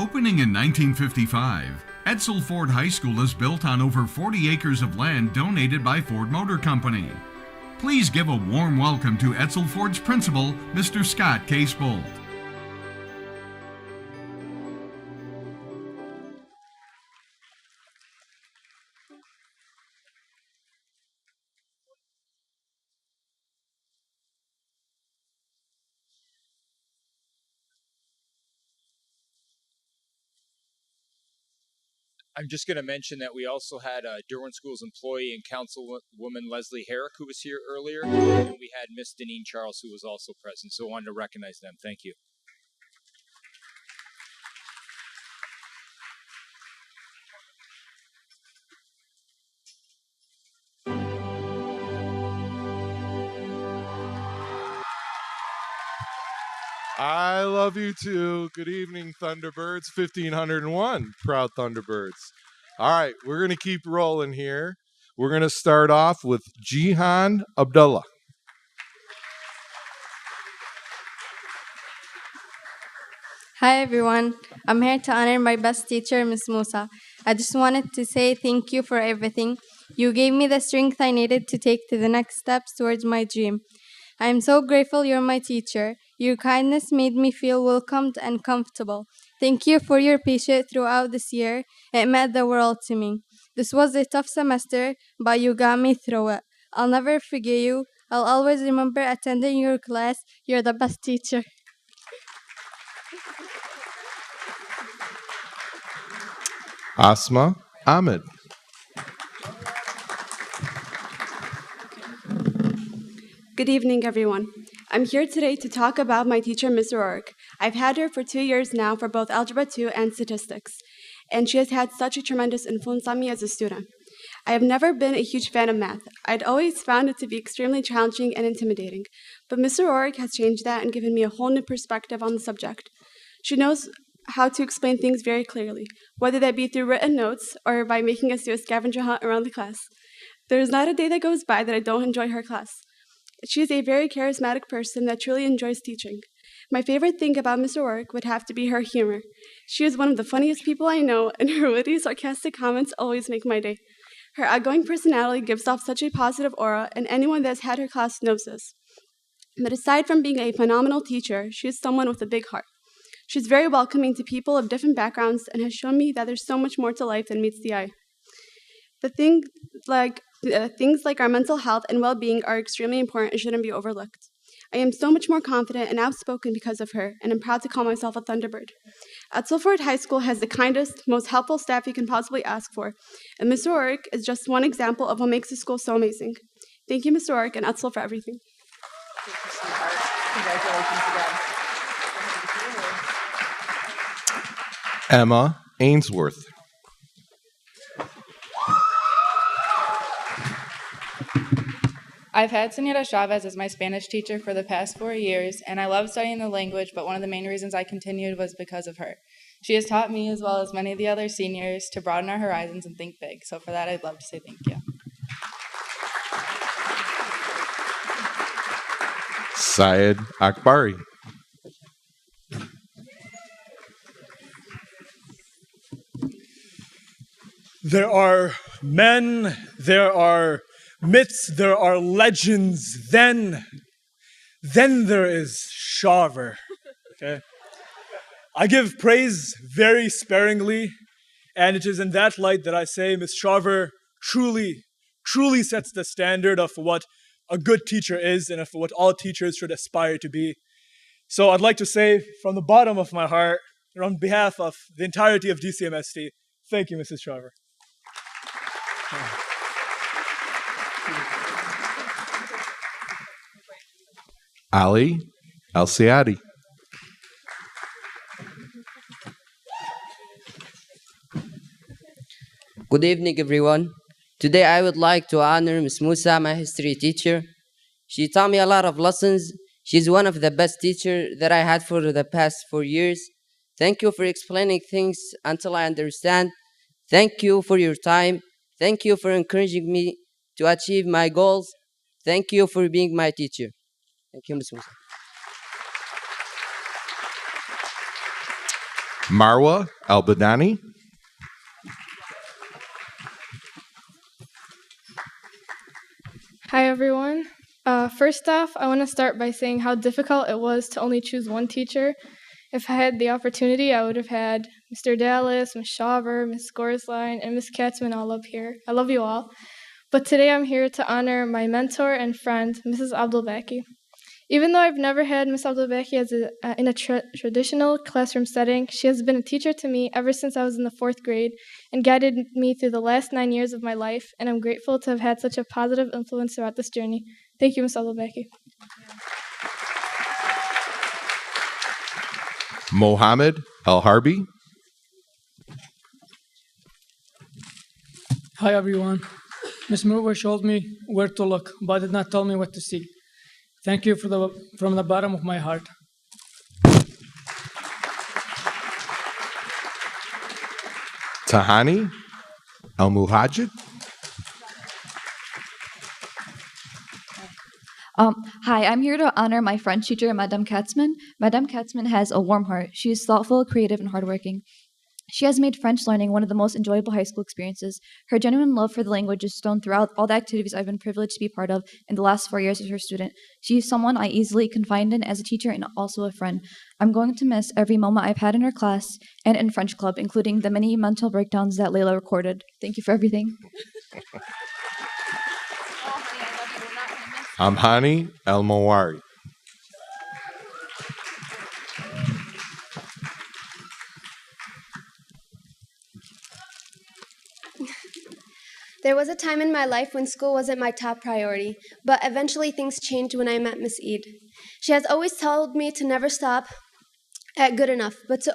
Opening in 1955, Edsel Ford High School is built on over 40 acres of land donated by Ford Motor Company. Please give a warm welcome to Edsel Ford's principal, Mr. Scott K. Spolt. I'm just going to mention that we also had Dearborn Schools employee and councilwoman Leslie Herrick, who was here earlier, and we had Miss Deneen Charles, who was also present. So I wanted to recognize them. Thank you. I love you too. Good evening, Thunderbirds. 1501 proud Thunderbirds. All right, we're going to keep rolling here. We're going to start off with Jihan Abdullah. Hi everyone, I'm here to honor my best teacher, Miss Musa. I just wanted to say thank you for everything. You gave me the strength I needed to take to the next steps towards my dream. I am so grateful you're my teacher. Your kindness made me feel welcomed and comfortable. Thank you for your patience throughout this year. It meant the world to me. This was a tough semester, but you got me through it. I'll never forget you. I'll always remember attending your class. You're the best teacher. Asma Ahmed. Good evening, everyone. I'm here today to talk about my teacher, Ms. O'Rourke. I've had her for 2 years now for both Algebra 2 and Statistics, and she has had such a tremendous influence on me as a student. I have never been a huge fan of math. I'd always found it to be extremely challenging and intimidating, but Ms. O'Rourke has changed that and given me a whole new perspective on the subject. She knows how to explain things very clearly, whether that be through written notes or by making us do a scavenger hunt around the class. There is not a day that goes by that I don't enjoy her class. She is a very charismatic person that truly enjoys teaching. My favorite thing about Ms. O'Rourke would have to be her humor. She is one of the funniest people I know, and her witty, sarcastic comments always make my day. Her outgoing personality gives off such a positive aura, and anyone that has had her class knows this. But aside from being a phenomenal teacher, she is someone with a big heart. She's very welcoming to people of different backgrounds and has shown me that there's so much more to life than meets the eye. Things like our mental health and well-being are extremely important and shouldn't be overlooked. I am so much more confident and outspoken because of her, and I'm proud to call myself a Thunderbird. Edsel Ford High School has the kindest, most helpful staff you can possibly ask for, and Ms. O'Rourke is just one example of what makes the school so amazing. Thank you, Ms. O'Rourke and Edsel, for everything. Congratulations again. Emma Ainsworth. I've had Senora Chavez as my Spanish teacher for the past 4 years, and I love studying the language, but one of the main reasons I continued was because of her. She has taught me, as well as many of the other seniors, to broaden our horizons and think big. So for that, I'd love to say thank you. Syed Akbari. There are men, there are myths, there are legends, then there is Shaver. Okay? I give praise very sparingly, and it is in that light that I say Miss Shaver truly sets the standard of what a good teacher is and of what all teachers should aspire to be. So I'd like to say from the bottom of my heart, and on behalf of the entirety of DCMST, thank you, Mrs. Shaver. Ali Al-Siadi. Good evening, everyone. Today I would like to honor Ms. Musa, my history teacher. She taught me a lot of lessons. She's one of the best teachers that I had for the past 4 years. Thank you for explaining things until I understand. Thank you for your time. Thank you for encouraging me to achieve my goals. Thank you for being my teacher. Thank you, Ms. Musa. Marwa Al-Badani. Hi, everyone. First off, I want to start by saying how difficult it was to only choose one teacher. If I had the opportunity, I would have had Mr. Dallas, Ms. Shaver, Ms. Gorsline, and Ms. Katzman all up here. I love you all. But today I'm here to honor my mentor and friend, Mrs. Abdelbaki. Even though I've never had Ms. Abdelbaki in a traditional classroom setting, she has been a teacher to me ever since I was in the 4th grade and guided me through the last 9 years of my life, and I'm grateful to have had such a positive influence throughout this journey. Thank you, Ms. Abdelbaki. Mohammed Al-Harbi. Hi everyone. Ms. Mover showed me where to look, but did not tell me what to see. Thank you from the bottom of my heart. Tahani Al-Muhajid. Hi, I'm here to honor my French teacher, Madame Katzman. Madame Katzman has a warm heart. She is thoughtful, creative, and hardworking. She has made French learning one of the most enjoyable high school experiences. Her genuine love for the language is shown throughout all the activities I've been privileged to be part of in the last 4 years as her student. She is someone I easily confide in as a teacher and also a friend. I'm going to miss every moment I've had in her class and in French club, including the many mental breakdowns that Layla recorded. Thank you for everything. Amhani Al-Mawari. There was a time in my life when school wasn't my top priority, but eventually things changed when I met Miss Eid. She has always told me to never stop at good enough, but to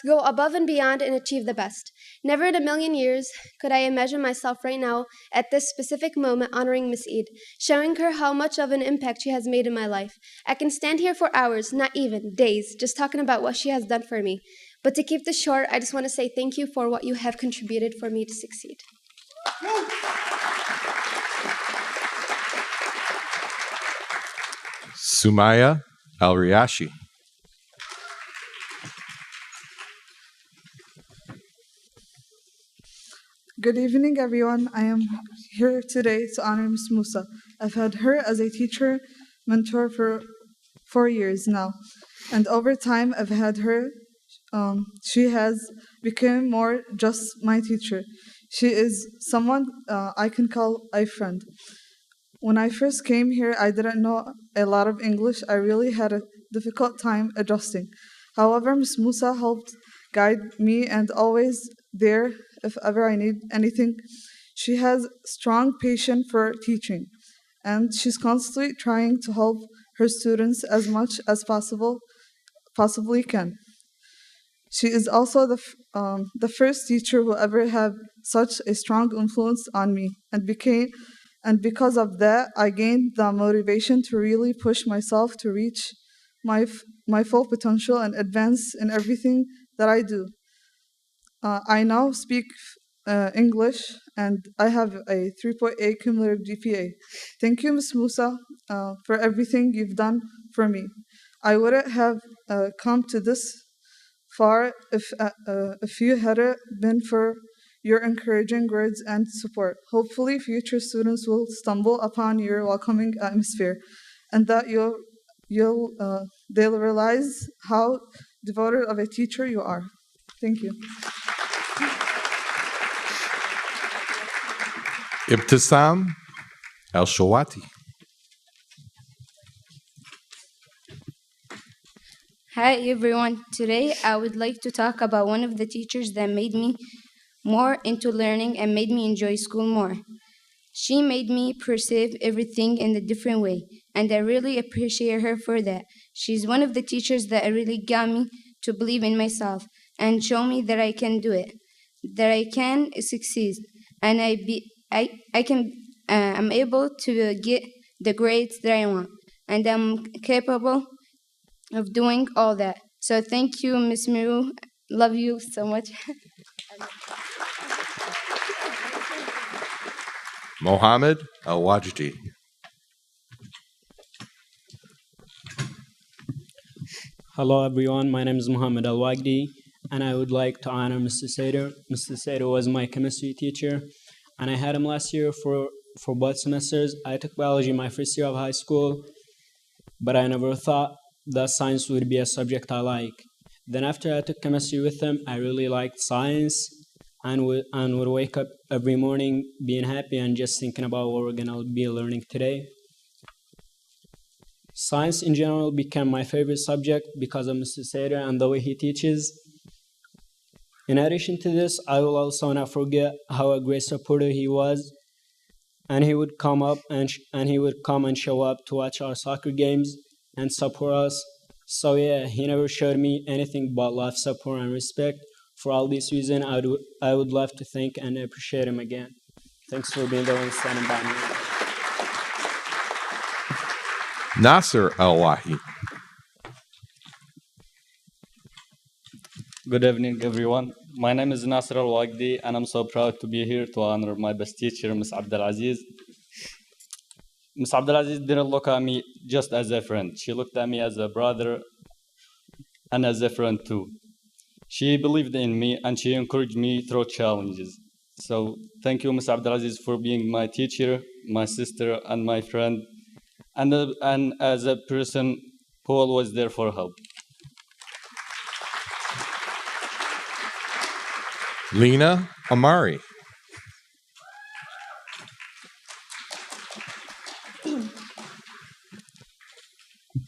go above and beyond and achieve the best. Never in a million years could I imagine myself right now at this specific moment honoring Miss Eid, showing her how much of an impact she has made in my life. I can stand here for hours, not even days, just talking about what she has done for me. But to keep this short, I just want to say thank you for what you have contributed for me to succeed. Sumaya Al-Riyashi. Good evening, everyone. I am here today to honor Ms. Musa. I've had her as a teacher, mentor for 4 years now. And over time, I've had her. She has become more just my teacher. She is someone I can call a friend. When I first came here, I didn't know a lot of English. I really had a difficult time adjusting. However, Ms. Musa helped guide me and always there if ever I need anything. She has strong passion for teaching, and she's constantly trying to help her students as much as possibly can. She is also the first teacher who ever had such a strong influence on me, and because of that, I gained the motivation to really push myself to reach my full potential and advance in everything that I do. I now speak English, and I have a 3.8 cumulative GPA. Thank you, Ms. Musa, for everything you've done for me. I wouldn't have come to this far if you hadn't been for your encouraging words and support. Hopefully, future students will stumble upon your welcoming atmosphere, and that they'll realize how devoted of a teacher you are. Thank you. Ibtisam Al-Shawati. Hi everyone. Today I would like to talk about one of the teachers that made me more into learning and made me enjoy school more. She made me perceive everything in a different way, and I really appreciate her for that. She's one of the teachers that really got me to believe in myself and show me that I can do it, that I can succeed, and I'm able to get the grades that I want, and I'm capable of doing all that. So thank you, Miss Miru. Love you so much. Mohammed Al-Wajdi. Hello everyone, my name is Muhammad Al-Wagdi and I would like to honor Mr. Sader. Mr. Sader was my chemistry teacher and I had him last year for both semesters. I took biology my first year of high school, but I never thought that science would be a subject I like. Then after I took chemistry with him, I really liked science and would wake up every morning being happy and just thinking about what we're gonna be learning today. Science in general became my favorite subject because of Mr. Sader and the way he teaches. In addition to this, I will also not forget how a great supporter he was, and he would come and show up to watch our soccer games and support us. So yeah, he never showed me anything but love, support, and respect. For all these reasons, I would love to thank and appreciate him again. Thanks for being there and standing by me. Nasser Al-Wahi. Good evening, everyone. My name is Nasser Al-Wagdi, and I'm so proud to be here to honor my best teacher, Ms. Abdelaziz. Ms. Abdelaziz didn't look at me just as a friend. She looked at me as a brother and as a friend too. She believed in me and she encouraged me through challenges. So thank you, Ms. Abdelaziz, for being my teacher, my sister, and my friend, and as a person who always there for help. Lena Amari.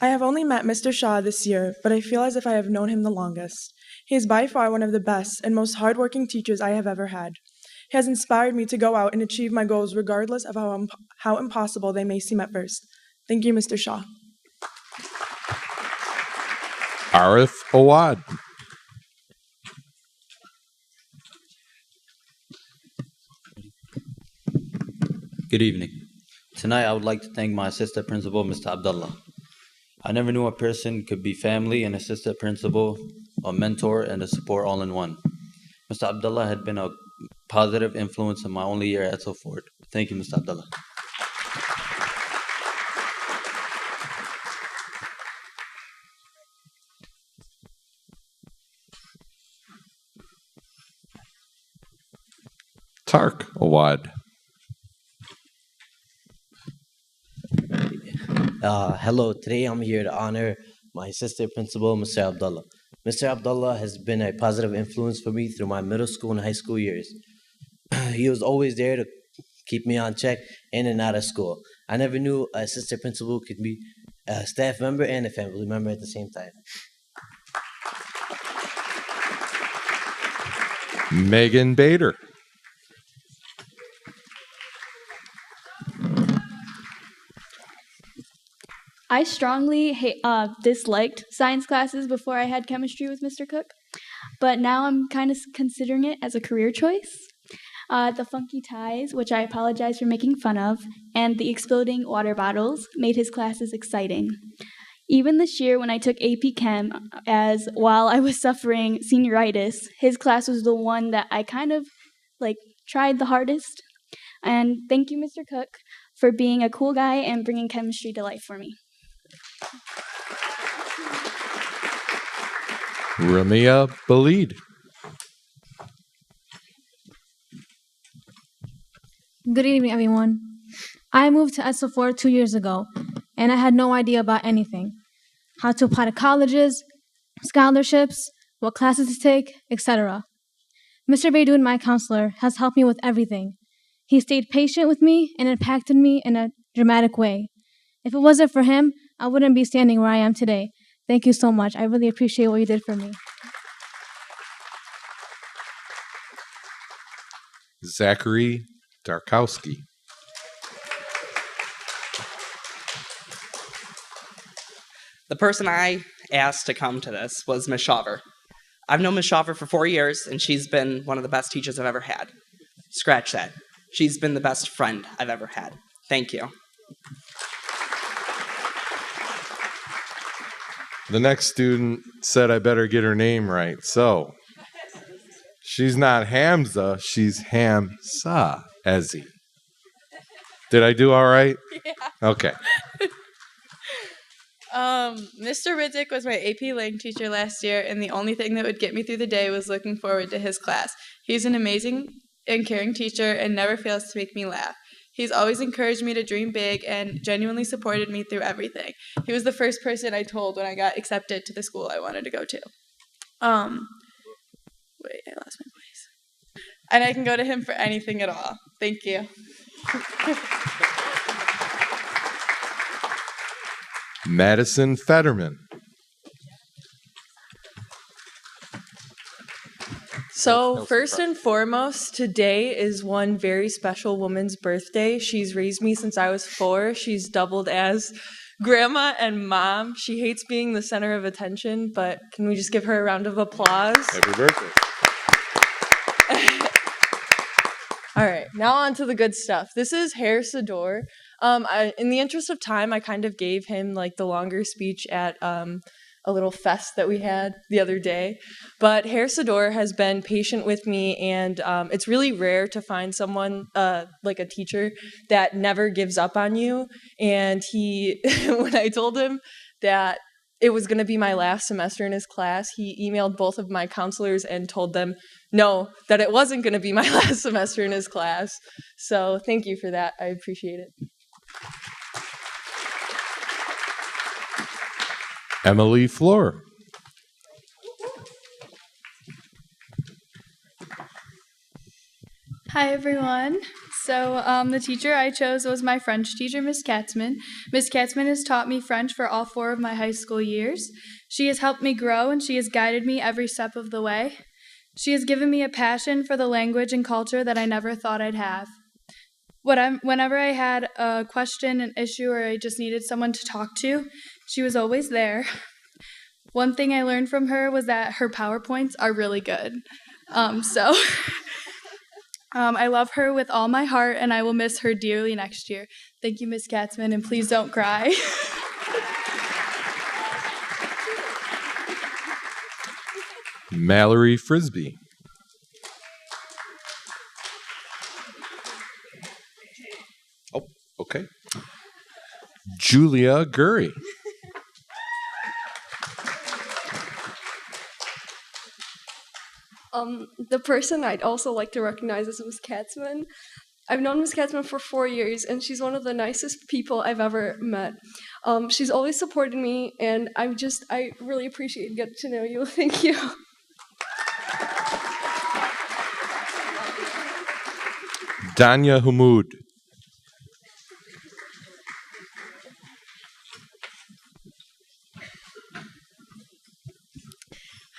I have only met Mr. Shah this year, but I feel as if I have known him the longest. He is by far one of the best and most hardworking teachers I have ever had. He has inspired me to go out and achieve my goals regardless of how impossible they may seem at first. Thank you, Mr. Shah. Arif Awad. Good evening. Tonight I would like to thank my assistant principal, Mr. Abdullah. I never knew a person could be family, an assistant principal, a mentor, and a support all in one. Mr. Abdullah had been a positive influence in my only year at Edsel. Thank you, Mr. Abdullah. Tark Awad. Hello, today I'm here to honor my assistant principal, Mr. Abdullah. Mr. Abdullah has been a positive influence for me through my middle school and high school years. He was always there to keep me on check in and out of school. I never knew an assistant principal could be a staff member and a family member at the same time. Megan Bader. I strongly disliked science classes before I had chemistry with Mr. Cook, but now I'm kind of considering it as a career choice. The funky ties, which I apologize for making fun of, and the exploding water bottles made his classes exciting. Even this year when I took AP Chem, as while I was suffering senioritis, his class was the one that I kind of tried the hardest. And thank you, Mr. Cook, for being a cool guy and bringing chemistry to life for me. Ramia Balid. Good evening, everyone. I moved to Edsel 2 years ago, and I had no idea about anything. How to apply to colleges, scholarships, what classes to take, etc. Mr. Baidoun, my counselor, has helped me with everything. He stayed patient with me and impacted me in a dramatic way. If it wasn't for him, I wouldn't be standing where I am today. Thank you so much. I really appreciate what you did for me. Zachary Darkowski. The person I asked to come to this was Ms. Shaver. I've known Ms. Shaver for 4 years, and she's been one of the best teachers I've ever had. Scratch that. She's been the best friend I've ever had. Thank you. The next student said I better get her name right. So, she's not Hamza, she's Hamza Ezi. Did I do all right? Yeah. Okay. Mr. Riddick was my AP Lang teacher last year, and the only thing that would get me through the day was looking forward to his class. He's an amazing and caring teacher and never fails to make me laugh. He's always encouraged me to dream big and genuinely supported me through everything. He was the first person I told when I got accepted to the school I wanted to go to. Wait, I lost my place. And I can go to him for anything at all. Thank you. Madison Fetterman. So, first and foremost, today is one very special woman's birthday. She's raised me since I was 4. She's doubled as grandma and mom. She hates being the center of attention, but can we just give her a round of applause? Happy birthday. All right, now on to the good stuff. This is Herr Sador. In the interest of time, I kind of gave him like the longer speech at a little fest that we had the other day. But Herr Sador has been patient with me, and it's really rare to find someone like a teacher that never gives up on you. And he, when I told him that it was going to be my last semester in his class, he emailed both of my counselors and told them no, that it wasn't going to be my last semester in his class. So thank you for that. I appreciate it. Emily Floor. Hi, everyone. So the teacher I chose was my French teacher, Miss Katzman. Miss Katzman has taught me French for all 4 of my high school years. She has helped me grow, and she has guided me every step of the way. She has given me a passion for the language and culture that I never thought I'd have. Whenever I had a question, an issue, or I just needed someone to talk to, she was always there. One thing I learned from her was that her PowerPoints are really good. I love her with all my heart, and I will miss her dearly next year. Thank you, Miss Katzman, and please don't cry. Mallory Frisbee. Oh, okay. Julia Gurry. The person I'd also like to recognize is Miss Katzman. I've known Miss Katzman for 4 years, and she's one of the nicest people I've ever met. She's always supported me, and I really appreciate getting to know you. Thank you. Danya Hamoud.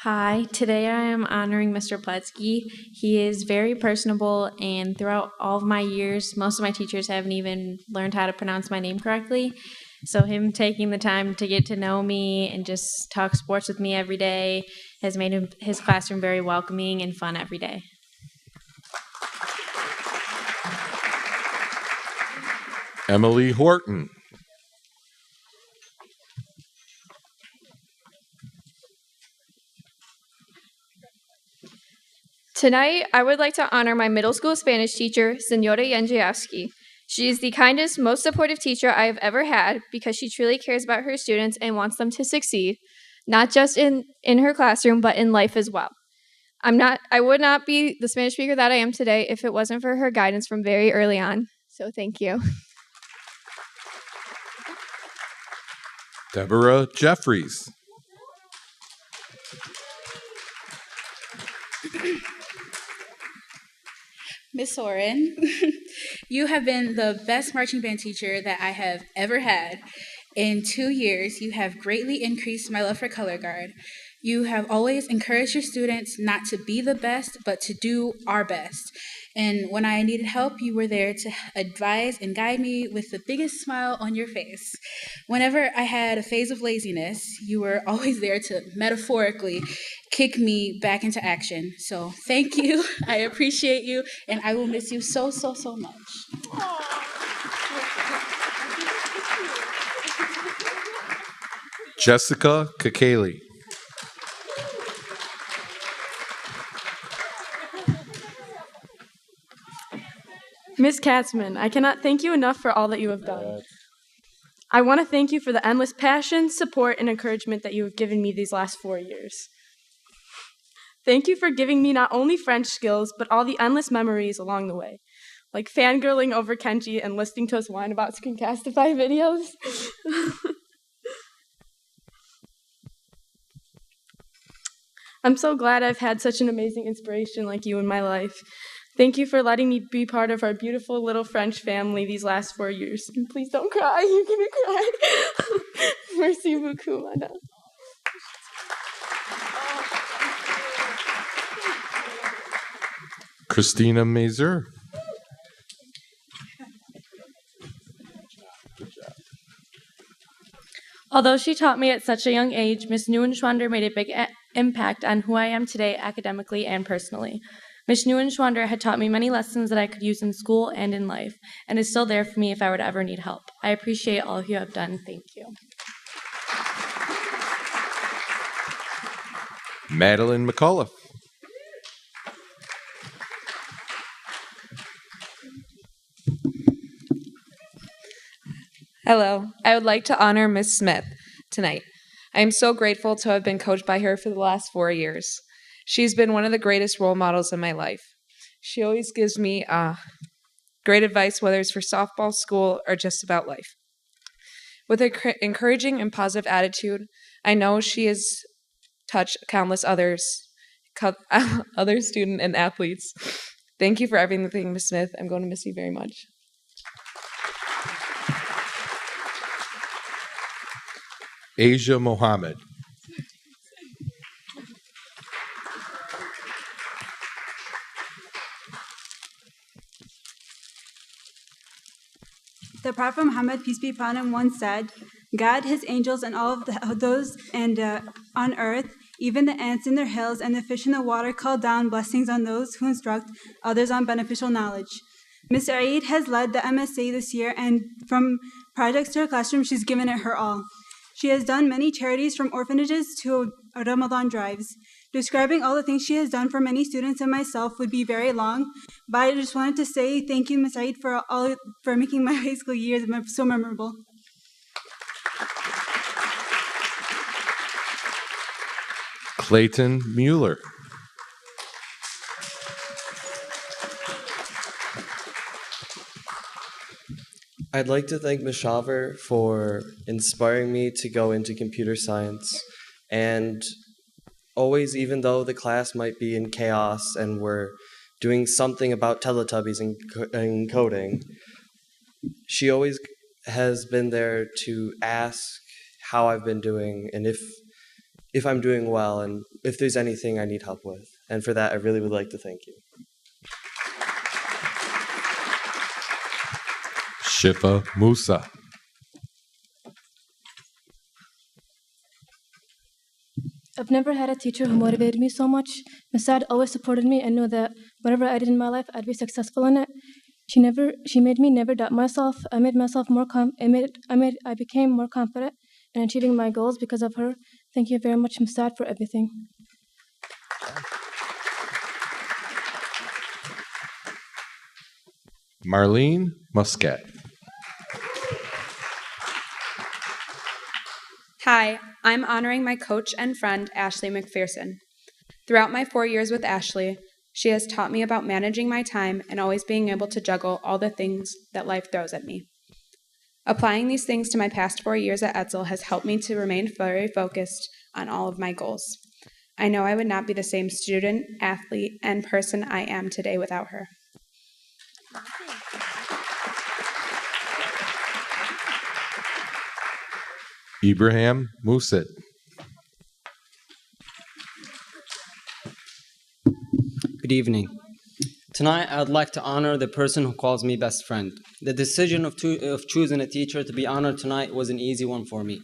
Hi, today I am honoring Mr. Pletsky. He is very personable, and throughout all of my years, most of my teachers haven't even learned how to pronounce my name correctly. So him taking the time to get to know me and just talk sports with me every day has made his classroom very welcoming and fun every day. Emily Horton. Tonight, I would like to honor my middle school Spanish teacher, Senora Jędrzejewski. She is the kindest, most supportive teacher I have ever had because she truly cares about her students and wants them to succeed, not just in her classroom, but in life as well. I would not be the Spanish speaker that I am today if it wasn't for her guidance from very early on. So thank you. Deborah Jeffries. Miss Oren, you have been the best marching band teacher that I have ever had. In 2 years, you have greatly increased my love for color guard. You have always encouraged your students not to be the best, but to do our best. And when I needed help, you were there to advise and guide me with the biggest smile on your face. Whenever I had a phase of laziness, you were always there to metaphorically kick me back into action. So thank you. I appreciate you, and I will miss you so, so, so much. Jessica Kakeli. Miss Katzman, I cannot thank you enough for all that you have done. I want to thank you for the endless passion, support, and encouragement that you have given me these last 4 years. Thank you for giving me not only French skills, but all the endless memories along the way, like fangirling over Kenji and listening to us whine about Screencastify videos. I'm so glad I've had such an amazing inspiration like you in my life. Thank you for letting me be part of our beautiful little French family these last 4 years. And please don't cry, you're gonna cry. Merci beaucoup, madame. Christina Mazur. Although she taught me at such a young age, Ms. Neuenschwander made a big impact on who I am today academically and personally. Ms. Neuenschwander had taught me many lessons that I could use in school and in life, and is still there for me if I were to ever need help. I appreciate all you have done. Thank you. Madeline McCullough. Hello. I would like to honor Miss Smith tonight. I am so grateful to have been coached by her for the last 4 years. She's been one of the greatest role models in my life. She always gives me great advice, whether it's for softball, school, or just about life. With her encouraging and positive attitude, I know she has touched countless other students and athletes. Thank you for everything, Miss Smith. I'm going to miss you very much. Asia Mohammed. The Prophet Muhammad, peace be upon him, once said, God, his angels, and all of those on earth, even the ants in their hills and the fish in the water, call down blessings on those who instruct others on beneficial knowledge. Ms. Eid has led the MSA this year, and from projects to her classroom, she's given it her all. She has done many charities, from orphanages to Ramadan drives. Describing all the things she has done for many students and myself would be very long, but I just wanted to say thank you, Ms. Eid, for making my high school years so memorable. Clayton Mueller. I'd like to thank Ms. Shaver for inspiring me to go into computer science, and always, even though the class might be in chaos and we're doing something about Teletubbies and coding, she always has been there to ask how I've been doing and if I'm doing well and if there's anything I need help with. And for that, I really would like to thank you. Shifa Musa. I've never had a teacher who motivated me so much. Ms. Saad always supported me and knew that whatever I did in my life, I'd be successful in it. She made me never doubt myself. I made myself more I became more confident in achieving my goals because of her. Thank you very much, Ms. Saad, for everything. Marlene Muscat. Hi, I'm honoring my coach and friend, Ashley McPherson. Throughout my 4 years with Ashley, she has taught me about managing my time and always being able to juggle all the things that life throws at me. Applying these things to my past 4 years at Edsel has helped me to remain very focused on all of my goals. I know I would not be the same student, athlete, and person I am today without her. Ibrahim Musid. Good evening. Tonight, I'd like to honor the person who calls me best friend. The decision of choosing a teacher to be honored tonight was an easy one for me,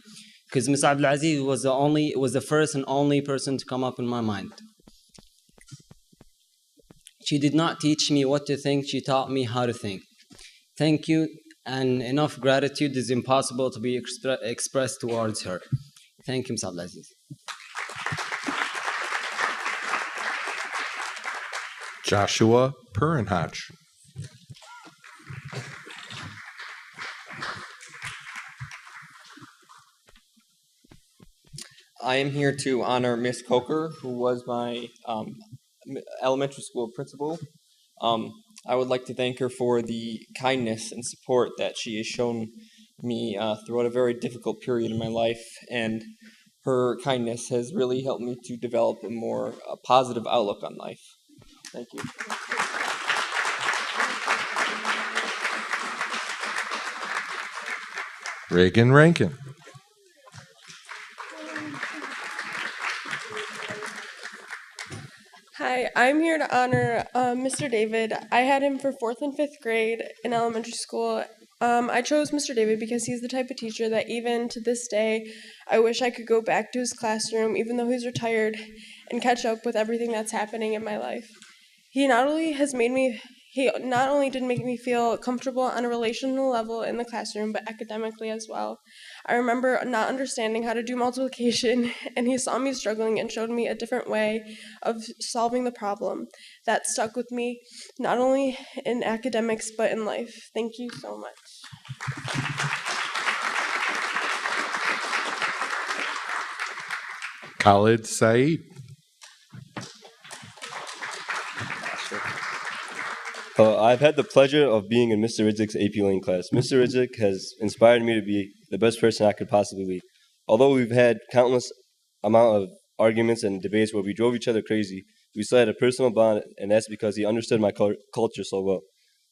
because Ms. Abdulaziz was the first and only person to come up in my mind. She did not teach me what to think, she taught me how to think. Thank you, and enough gratitude is impossible to be expressed towards her. Thank you, Ms. Abdulaziz. Joshua Purinhach. I am here to honor Miss Coker, who was my elementary school principal. I would like to thank her for the kindness and support that she has shown me throughout a very difficult period in my life, and her kindness has really helped me to develop a more positive outlook on life. Thank you. Reagan Rankin. Hi, I'm here to honor Mr. David. I had him for 4th and 5th grade in elementary school. I chose Mr. David because he's the type of teacher that even to this day, I wish I could go back to his classroom, even though he's retired, and catch up with everything that's happening in my life. He not only did make me feel comfortable on a relational level in the classroom, but academically as well. I remember not understanding how to do multiplication, and he saw me struggling and showed me a different way of solving the problem. That stuck with me, not only in academics, but in life. Thank you so much. Khalid Saeed. I've had the pleasure of being in Mr. Ridzik's AP Lane class. Mr. Ridzik has inspired me to be the best person I could possibly be. Although we've had countless amount of arguments and debates where we drove each other crazy, we still had a personal bond, and that's because he understood my culture so well.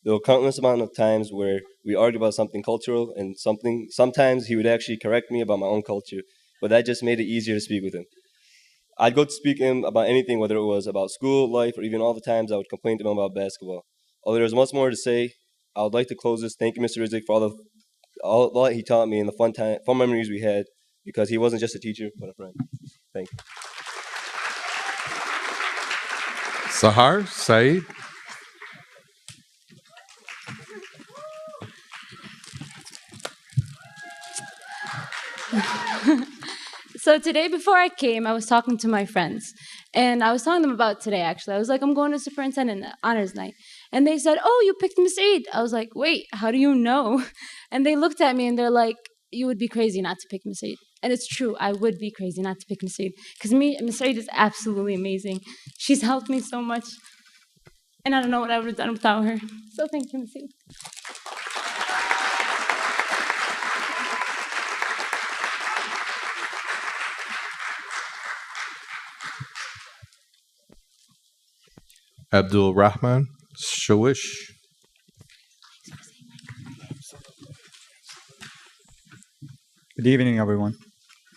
There were countless amount of times where we argued about something cultural and sometimes he would actually correct me about my own culture, but that just made it easier to speak with him. I'd go to speak to him about anything, whether it was about school, life, or even all the times I would complain to him about basketball. Although there's much more to say, I would like to close this. Thank you, Mr. Ridzik, for all that he taught me and the fun memories we had, because he wasn't just a teacher, but a friend. Thank you. Sahar Saeed. So today before I came, I was talking to my friends. And I was telling them about today, actually. I was like, I'm going to Superintendent Honors Night. And they said, oh, you picked Miss Eid. I was like, wait, how do you know? And they looked at me and they're like, you would be crazy not to pick Miss Eid. And it's true, I would be crazy not to pick Miss Eid. Because Miss Eid is absolutely amazing. She's helped me so much. And I don't know what I would have done without her. So thank you, Miss Eid. Abdul Rahman Shawish. Good evening, everyone.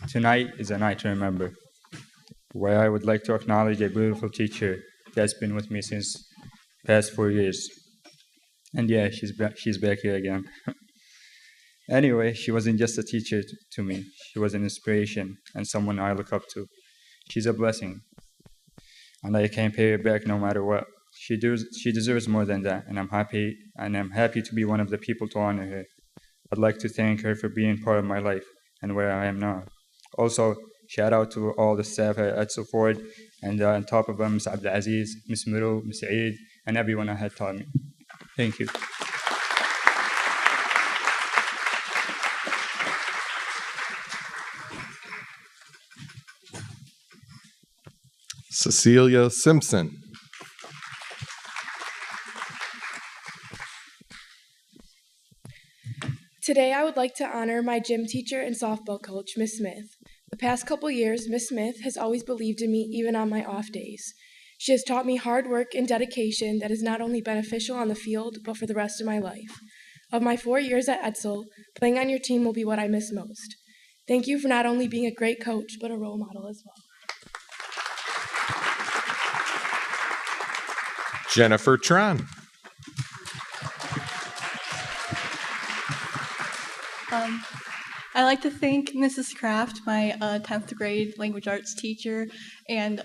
Tonight is a night to remember, where I would like to acknowledge a beautiful teacher that's been with me since past 4 years. And yeah, she's back here again. Anyway, she wasn't just a teacher to me. She was an inspiration and someone I look up to. She's a blessing, and I can't pay her back no matter what. She deserves more than that, and I'm happy to be one of the people to honor her. I'd like to thank her for being part of my life and where I am now. Also, shout out to all the staff at Edsel Ford, and on top of them, Ms. Abdulaziz, Ms. Miro, Ms. Eid, and everyone that had taught me. Thank you. Cecilia Simpson. Today, I would like to honor my gym teacher and softball coach, Miss Smith. The past couple years, Miss Smith has always believed in me even on my off days. She has taught me hard work and dedication that is not only beneficial on the field, but for the rest of my life. Of my 4 years at Edsel, playing on your team will be what I miss most. Thank you for not only being a great coach, but a role model as well. Jennifer Tron. I'd like to thank Mrs. Kraft, my 10th grade language arts teacher and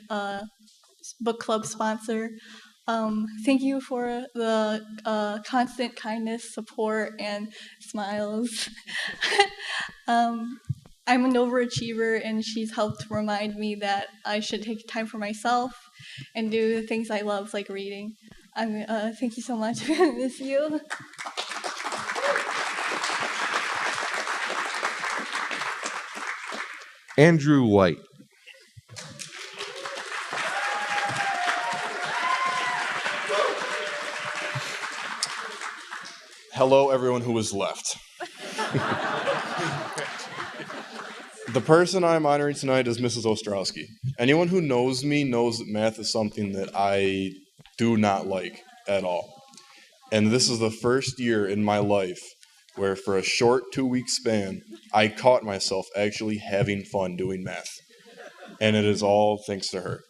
book club sponsor. Thank you for the constant kindness, support, and smiles. I'm an overachiever, and she's helped remind me that I should take time for myself and do the things I love, like reading. Thank you so much. I miss you. Andrew White. hello, everyone who was left. The person I'm honoring tonight is Mrs. Ostrowski. Anyone who knows me knows that math is something that I do not like at all. And this is the first year in my life where for a short 2-week span, I caught myself actually having fun doing math. And it is all thanks to her.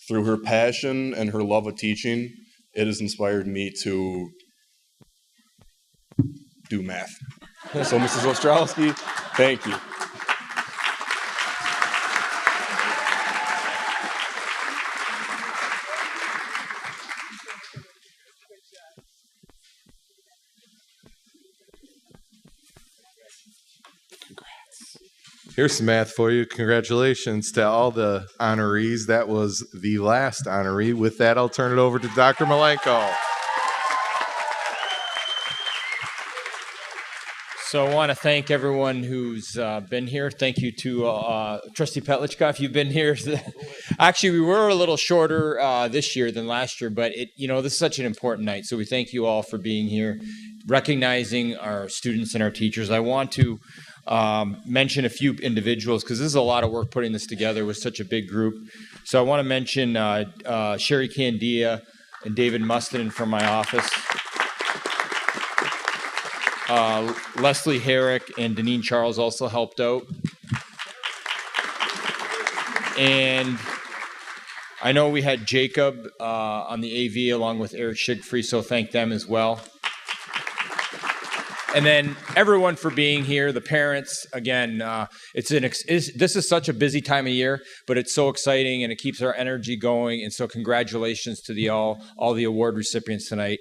Through her passion and her love of teaching, it has inspired me to do math. So Mrs. Ostrowski, thank you. Here's some math for you. Congratulations to all the honorees. That was the last honoree. With that, I'll turn it over to Dr. Maleyko. So I want to thank everyone who's been here. Thank you to Trustee Petlichka, if you've been here. Actually, we were a little shorter this year than last year, but this is such an important night. So we thank you all for being here, recognizing our students and our teachers. I want to mention a few individuals because this is a lot of work putting this together with such a big group. So I want to mention Sherry Candia and David Mustin from my office. Leslie Herrick and Deneen Charles also helped out. And I know we had Jacob on the AV along with Eric Shigfree, so thank them as well. And then everyone for being here, the parents, again, this is such a busy time of year, but it's so exciting and it keeps our energy going. And so congratulations to all the award recipients tonight.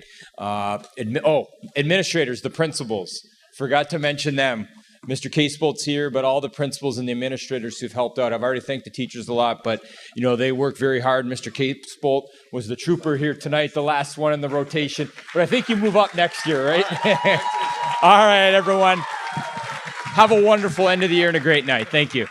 Administrators, the principals, forgot to mention them. Mr. Casebold's here, but all the principals and the administrators who've helped out. I've already thanked the teachers a lot, but they work very hard. Mr. Casebold was the trooper here tonight, the last one in the rotation. But I think you move up next year, right? All right, everyone. Have a wonderful end of the year and a great night. Thank you.